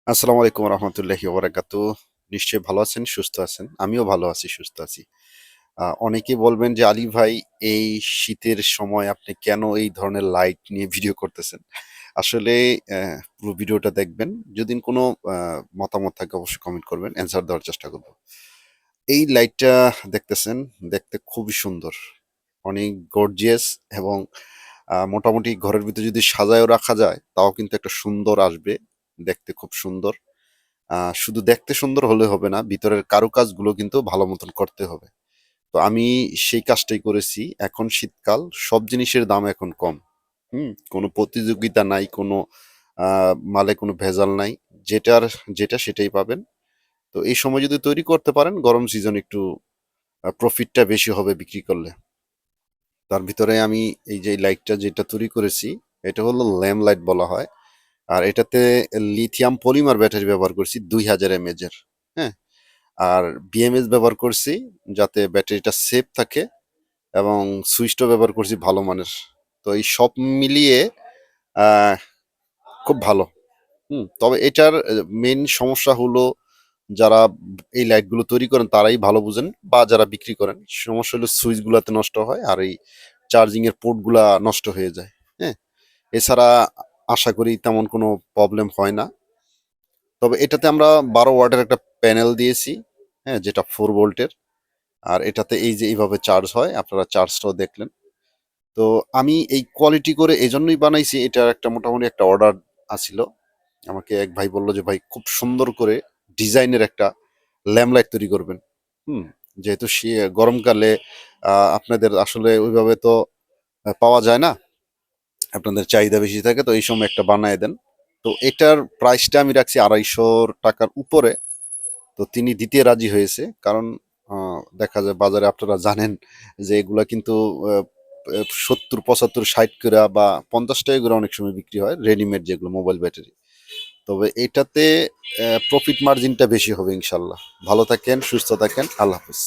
আসসালামু আলাইকুম রহমতুল্লাহি ওবারাকাতু। নিশ্চয়ই ভালো আছেন, সুস্থ আছেন। আমিও ভালো আছি, সুস্থ আছি। অনেকেই বলবেন যে আলী ভাই, এই শীতের সময় আপনি কেন এই ধরনের লাইট নিয়ে ভিডিও করতেছেন? আসলে পুরো ভিডিওটা দেখবেন। যদি কোনো মতামত থাকে অবশ্যই কমেন্ট করবেন, অ্যান্সার দেওয়ার চেষ্টা করব। এই লাইটটা দেখতেছেন, দেখতে খুবই সুন্দর, অনেক গর্জিয়াস এবং মোটামুটি ঘরের ভিতরে যদি সাজায়ও রাখা যায় তাও কিন্তু একটা সুন্দর আসবে, দেখতে খুব সুন্দর। শুধু দেখতে সুন্দর হলে হবে না, ভিতরের কারুকাজগুলো কিন্তু ভালো মতন করতে হবে। তো আমি সেই কাজটাই করেছি। এখন শীতকাল, সব জিনিসের দাম এখন কম। কোনো প্রতিযোগিতা নাই, কোনো মালে কোনো ভেজাল নাই। যেটার যেটা সেটাই পাবেন। তো এই সময় যদি তৈরি করতে পারেন, গরম সিজন একটু প্রফিটটা বেশি হবে বিক্রি করলে। তার ভিতরে আমি এই যে লাইটটা যেটা তৈরি করেছি, এটা হলো ল্যাম্প লাইট বলা হয়। আর এটাতে লিথিয়াম পলিমার ব্যাটারি ব্যবহার করছি 2000 mAh এর। হ্যাঁ, আর বিএমএস ব্যবহার করছি যাতে ব্যাটারিটা সেফ থাকে, এবং সুইচটাও ব্যবহার করছি ভালো মানের। তো এই সব মিলিয়ে আহ, খুব ভালো। তবে এটার মেইন সমস্যা হলো, যারা এই লাইটগুলো তৈরি করেন তারাই ভালো বুঝেন, বা যারা বিক্রি করেন, সমস্যা হলো সুইচ গুলাতে নষ্ট হয় আর এই চার্জিং এর পোর্ট গুলা নষ্ট হয়ে যায়। হ্যাঁ, এছাড়া আশা করি তেমন কোনো প্রবলেম হয় না। তবে এটাতে আমরা 12 ওয়াটের একটা প্যানেল দিয়েছি, হ্যাঁ, যেটা 4 ভোল্টের। আর এটাতে এই যে এইভাবে চার্জ হয়, আপনারা চার্জটাও দেখলেন। তো আমি এই কোয়ালিটি করে এই জন্যই বানাইছি, এটার একটা মোটামুটি একটা অর্ডার আছিল। আমাকে এক ভাই বললো যে ভাই, খুব সুন্দর করে ডিজাইনের একটা ল্যাম্প লাইট তৈরি করবেন। হুম যেহেতু সে গরমকালে আপনাদের আসলে ওইভাবে তো পাওয়া যায় না, আপনাদের চাহিদা বেশি থাকে, তো এই সময় একটা বানায় দেন। তো এটার প্রাইসটা আমি রাখছি 250 টাকার উপরে। তো তিনি দিতে রাজি হয়েছে, কারণ দেখা যায় বাজারে আপনারা জানেন যে এগুলা কিন্তু 70, 75, 60 করে বা 50 টাকা করে অনেক সময় বিক্রি হয়, রেডিমেড যেগুলো মোবাইল ব্যাটারি। তবে এটাতে প্রফিট মার্জিনটা বেশি হবে ইনশাল্লাহ। ভালো থাকেন, সুস্থ থাকেন, আল্লাহ হাফিজ।